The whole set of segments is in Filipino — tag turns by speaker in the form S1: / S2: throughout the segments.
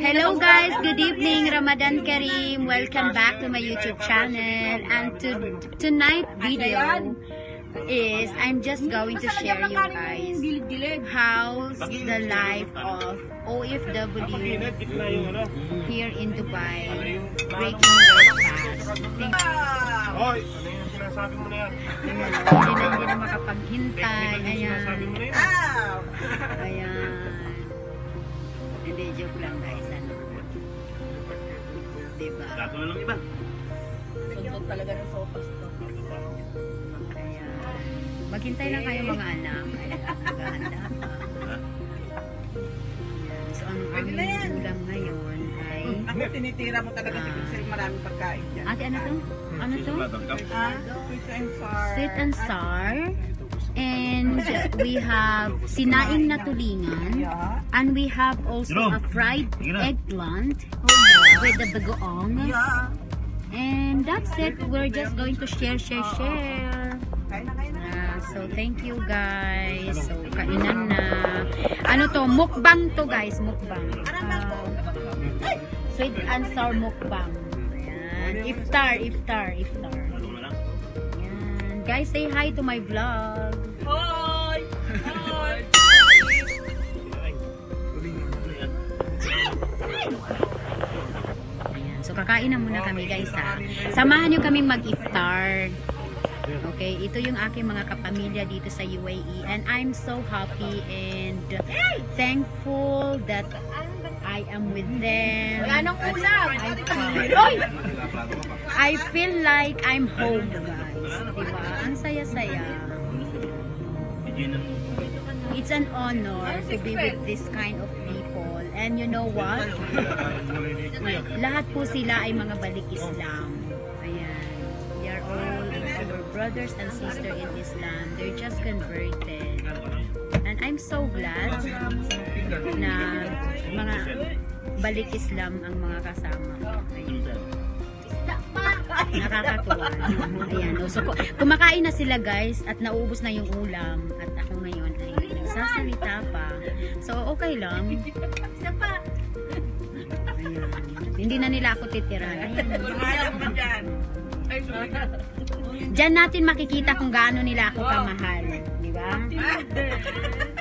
S1: Hello guys, good evening, Ramadan Kareem. Welcome back to my YouTube channel. And tonight video is I'm just going to share you guys how's the life of OFW here in Dubai, breaking their fast. Hindi na makapaghintay. Ayan. Hindi, joke lang guys. Ano? Diba?
S2: Gato na lang iba.
S1: Sundot talaga ng sopas to. Ayan. Maghintay lang kayo mga anak. Maghahanda pa. So, ang aming ulam ngayon ay...
S3: Tinitira mo talaga si Pixel, maraming pagkain dyan.
S1: Ate, ano to? Ano to?
S3: Sweet and sour.
S1: Sweet and sour. And we have sinaing na tulingan. And we have also a fried eggplant with the bagoong. And that's it. We're just going to share. So thank you guys. So kainan na. Ano to? Mukbang to guys. Mukbang. Sweet and sour mukbang. Ayan. Iftar. Ayan. Guys, say hi to my vlog.
S3: Hoy!
S1: Ayan. So kakain na muna kami guys ha. Samahan nyo kaming mag-iftar. Okay, ito yung aking mga kapamilya dito sa UAE and I'm so happy and thankful that I am with them.
S3: Wala nang ulam!
S1: I feel like I'm home guys. Diba? Ang saya-saya. It's an honor to be with this kind of people. And you know what? Lahat po sila ay mga balik Islam. Ayan. They are all our brothers and sisters in Islam. They're just converted. And I'm so glad na mga balik Islam ang mga kasama ko. Ayan. Nakakatuwa. Ayan. So, kumakain na sila guys at naubos na yung ulam at ako ngayon ay nagsasalita pa. So, okay lang. Ayan. Hindi na nila ako titirahan. Ayan. Diyan natin makikita kung gaano nila ako kamahal. Di ba?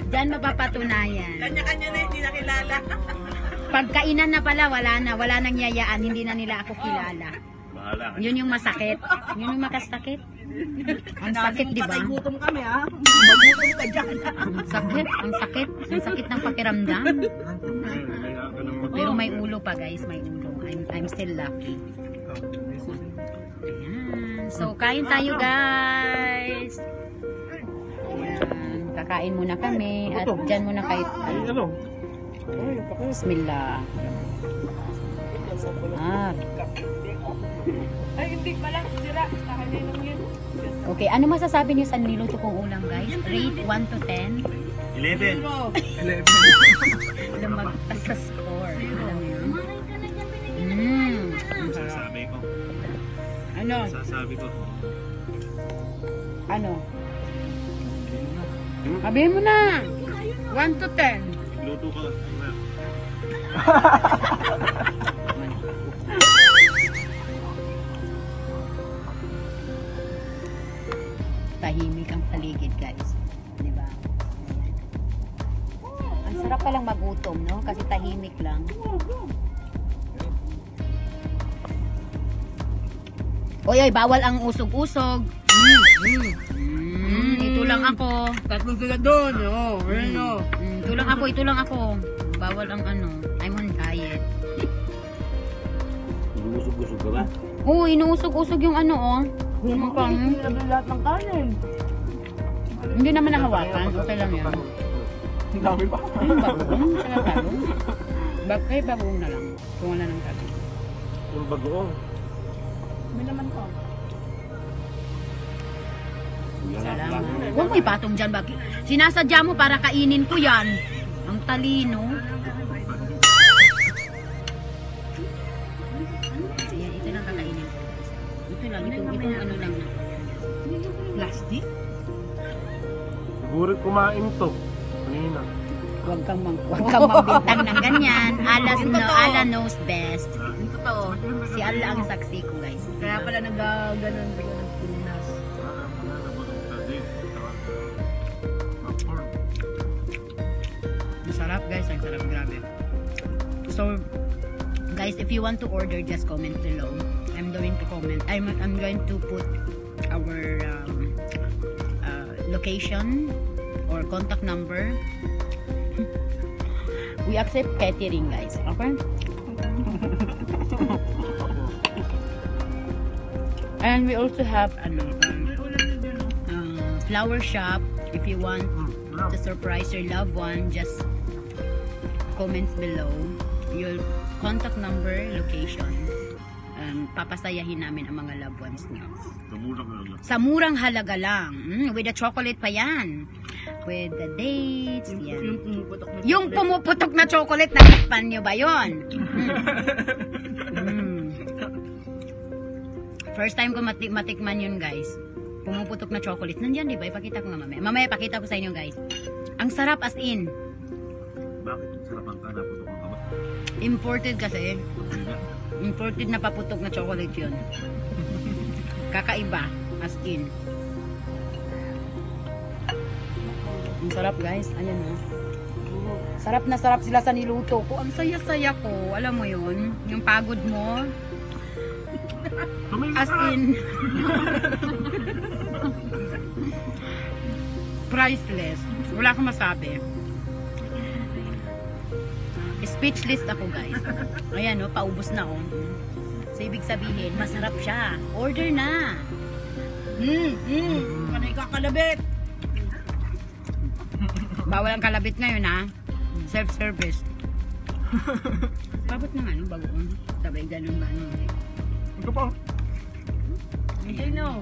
S1: Diyan mapapatunayan.
S3: Kanya-kanya na hindi nakilala.
S1: Pagkainan na pala, wala nang yayaan. Hindi na nila ako kilala. Yun yung masakit. Yun yung makasakit. Ang sakit, di ba?
S3: Gutom kami ha. Magutom ka dyan.
S1: Ang sakit. Ang sakit ng pakiramdam. Pero may ulo pa guys, may ulo. I'm still lucky. Ayan. So, kain tayo guys. Ayan. Kakain muna kami. At dyan muna kayo. Bismillah.
S3: Ay, hindi pala. Sira. Kanya lang yun.
S1: Okay, ano masasabi niyo sa niluto kong ulam guys? Rate 1 to 10?
S2: 11.
S1: Alam sa score. Alam mo yun?
S2: Sasabi ko.
S1: Ano?
S2: Sasabi ko.
S1: Ano? Sabihin mo na! 1 to 10.
S2: Luto ka.
S1: Tahimik ang paligid guys. Diba? Ang sarap palang magutom, no? Kasi tahimik lang. Oy, bawal ang usog-usog. Ito lang ako.
S3: Tatlong sila doon.
S1: Ito lang ako. Bawal ang ano. I'm on diet.
S2: Inuusog-usog ka ba?
S1: Oo, inuusog-usog yung ano, oh. Yung pang...
S3: lahat ng kanin.
S1: Hindi naman nahawakan. Okay lang yan.
S3: Ang dami pa.
S1: Yung bagoong. Saka talong. Kaya bagoong na lang. Kung wala ng talong.
S2: Yung bagoong.
S3: May naman ko.
S1: Salamat. Huwag mo ipatong dyan, Baki. Sinasadya mo para kainin ko yan. Ang talino. Ayan, ito lang kakainin ko. Ito lang, itong ano lang na.
S3: Plastic?
S2: Siguro kumain to. Kanina.
S1: Huwag kang magbintang ng ganyan. Ala knows best.
S3: Yung totoo.
S1: Si Allah ang saksi ko, guys.
S3: Kaya pala nag-ganon ko ng Pilipinas.
S1: Masarap, guys. Ang sarap, grabe. So, guys, if you want to order, just comment below. I'm going to comment. I'm going to put our location or contact number. We accept catering, guys. Okay? And we also have flower shop. If you want to surprise your loved one, just comments below your contact number, location. Papasayahin namin ang mga loved ones niyo. Sa murang halaga lang. With the chocolate pa yan. With the dates. Yan. Yung pumuputok na chocolate, natikpan nyo ba yun? First time ko matikman yun, guys. Pumuputok na chocolate. Nandyan, di ba? Ipakita ko nga mamaya. Mamaya, pakita ko sa inyo, guys. Ang sarap as in.
S2: Bakit ang sarap ang putok ng kaba?
S1: Imported kasi. Imported na paputok na chocolate yun. Kakaiba. As in. Ang sarap, guys. Ayan na. Sarap na sarap sila sa niluto ko. Ang saya-saya ko. Alam mo yun? Yung pagod mo. As in. Priceless. Wala akong masabi. Speechless ako, guys. Ayan, no, paubos na, oh. So, ibig sabihin, masarap siya. Order na.
S3: Panay kakalabit.
S1: Bawal ang kalabit ngayon, ha? Self-service. Babot na nga, no, bagoong. Sabay, ganun ba, no?
S3: Ito pa. Hindi, no.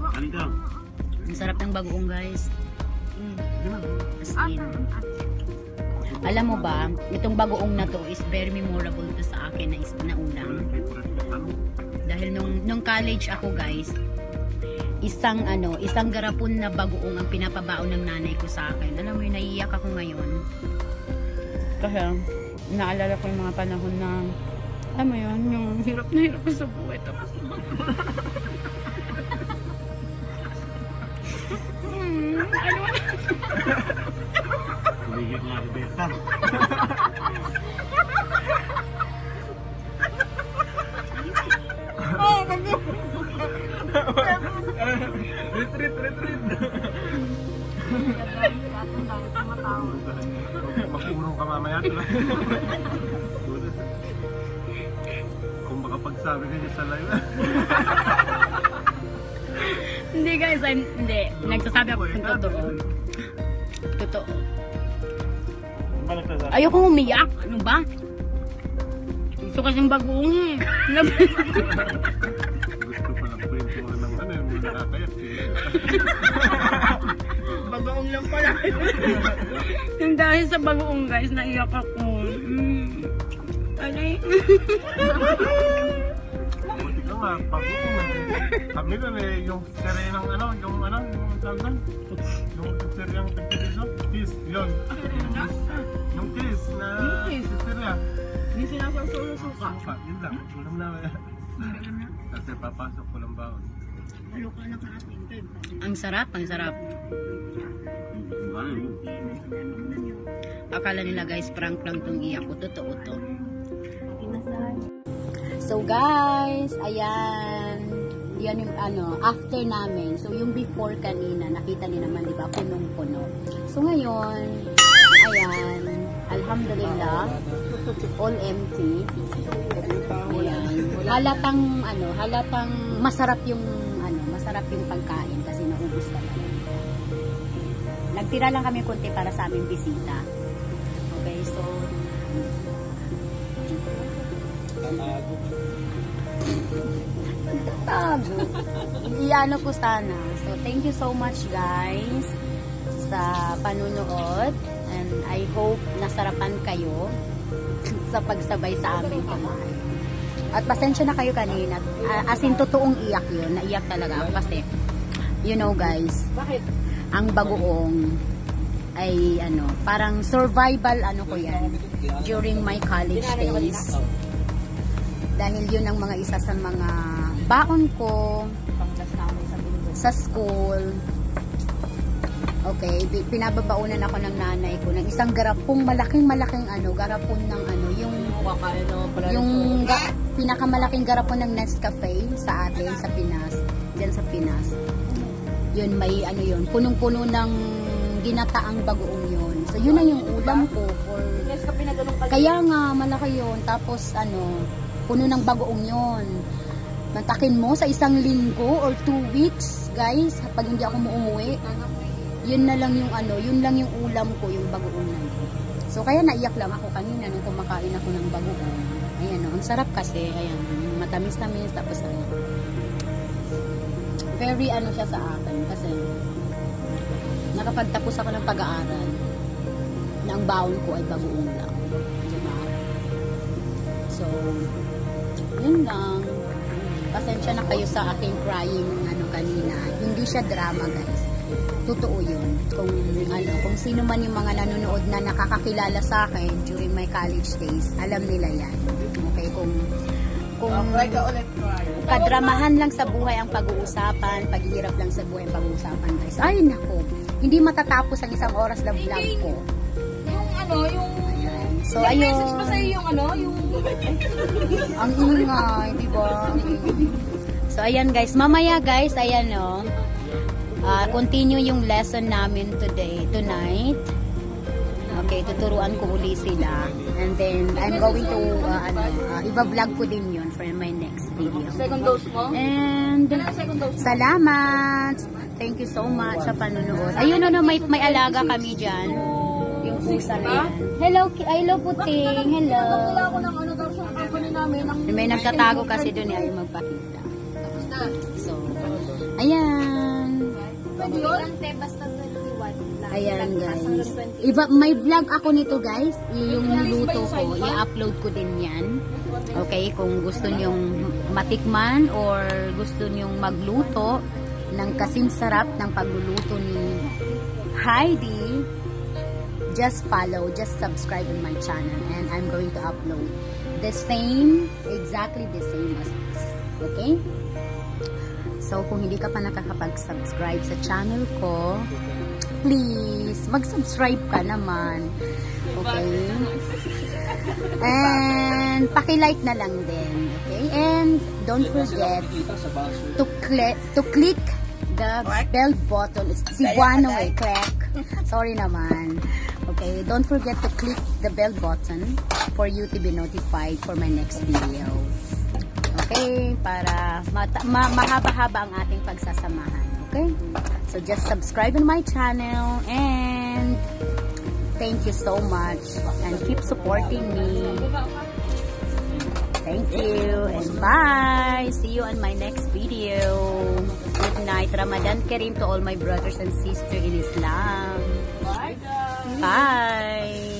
S2: Halika.
S1: Ang sarap ng bagoong, guys. As in. Alam mo ba, itong bagoong na to is very memorable to sa akin na ulam. Dahil nung college ako, guys, isang garapon na bagoong ang pinapabaon ng nanay ko sa akin. Alam mo yun, naiiyak ako ngayon. Kasi naalala ko yung mga panahon na, alam mo yun, yung hirap na hirap sa buhay. Tapos
S2: Tumigil nga, Roberta.
S3: Retreat.
S2: Makurong ka mamaya. Kung makapagsabi ka niya sa live.
S1: Hindi, guys, hindi. Nagsasabi ako ng totoo. Totoo. Ayoko umiyak. Ano ba? Gusto kasing bagoong eh.
S2: Gusto pa lang po yung ng ano yung nakakayat.
S3: Bagoong lang pala.
S1: Yung dahil sa bagoong, guys, naiyak ako. Alay.
S2: Buti ka nga, pag-uong na. Kami nun eh, yung sere ng yung tawag yung sere yung pagkitiso. Kiss, yun. Yung kiss na sere.
S3: Hindi sinasawsaw suka.
S2: Suka, yun lang. Ulam namin. Kasi papasok ko lang baon.
S1: Ang sarap, ang sarap. Akala nila, guys, prank lang tong iyak ko. Totoo to. So, guys, ayan. Yan yung after namin. So, yung before kanina, nakita niyo naman, di ba, punong-puno. So, ngayon, ayan, alhamdulillah, all empty. Ayan. Halatang masarap yung pagkain kasi naubos talaga. Nagtira lang kami konti para sa aming bisita. Okay, so tago. Iano ko sana. So, thank you so much, guys, sa panunood. And I hope nasarapan kayo sa pagsabay sa amin kumain. At pasensya na kayo kanina. As in, totoong iyak yun. Naiyak talaga ako kasi, you know, guys,
S3: Bakit?
S1: ang bagoong, ay ano, parang survival ano ko yan during my college days. Dahil yun ang mga isa sa mga baon ko sa school. Okay, pinababaunan ako ng nanay ko ng isang garapong malaking ano, garapon ng ano, yung pinakamalaking garapon ng Nescafe sa atin sa Pinas, diyan sa Pinas. Yun may ano yun, punong-puno ng ginataang bagoong yun. So yun na yung ulam ko for kaya nga malaki yun. Tapos ano, puno ng bagoong yun. Mantakin mo sa isang linggo or 2 weeks, guys, pag hindi ako umuwi. Yun na lang yung ano, yun lang yung ulam ko, yung bagoong na yun. So kaya naiyak lang ako kanina nung kumakain ako ng bagoong. Ayan, ang sarap kasi, ayan, matamis-tamis, tapos ano, very ano siya sa akin kasi nakapagtapos ako ng pag-aaral na ang baon ko ay bagoong lang. Diba? So, yun lang. Pasensya na kayo sa aking crying ano kanina. Hindi siya drama, guys. Totoo yun. Kung sino man yung mga nanonood na nakakakilala sa akin during my college days, alam nila yan. Okay, kung kadramahan lang sa buhay ang pag-uusapan, paghihirap lang sa buhay ang pag-uusapan, guys. Ay, nako. Hindi matatapos ang isang oras na vlog ko.
S3: Yung ano, yung...
S1: So, ayun.
S3: Message pa sa'yo yung ano, yung...
S1: Ang ingay, di ba? So, ayan guys. Mamaya guys, ayan o. Continue yung lesson namin tonight. Okay, tuturuan ko uli sila. And then, I'm going to, iba-vlog ko din yun for my next video.
S3: Second dose mo?
S1: And,
S3: Second dose mo?
S1: salamat! Thank you so much sa panonood. Ayun ano, may alaga kami dyan. Yung pusa na yan. Hello Puting. Hello.
S3: Wala ako ng ano daw sa company namin.
S1: May nagtatago kasi doon ay magpakita.
S3: Tapos na.
S1: So, ayan.
S3: Pwede yun?
S4: Basta 21 lang.
S1: Ayan guys. May vlog ako nito guys. Yung niluto ko. I-upload ko din yan. Okay, kung gusto nyong matikman or gusto nyong magluto ng kasing sarap ng pagluluto ni Heidi, just follow, just subscribe on my channel and I'm going to upload exactly the same as this. Okay? So, kung hindi ka pa nakakapag-subscribe sa channel ko, please, mag-subscribe ka naman. Okay? And, paki-like na lang din. Okay? And, don't forget to click the bell button. Si Buano click. Sorry naman. Okay? Don't forget to click the bell button for you to be notified for my next video. Okay? Para mahaba-haba ang ating pagsasamahan. Okay? So, just subscribe on my channel and thank you so much and keep supporting me. Thank you and bye! See you on my next video. Good night. Ramadan Kareem to all my brothers and sisters in Islam.
S3: Bye guys!
S1: Bye!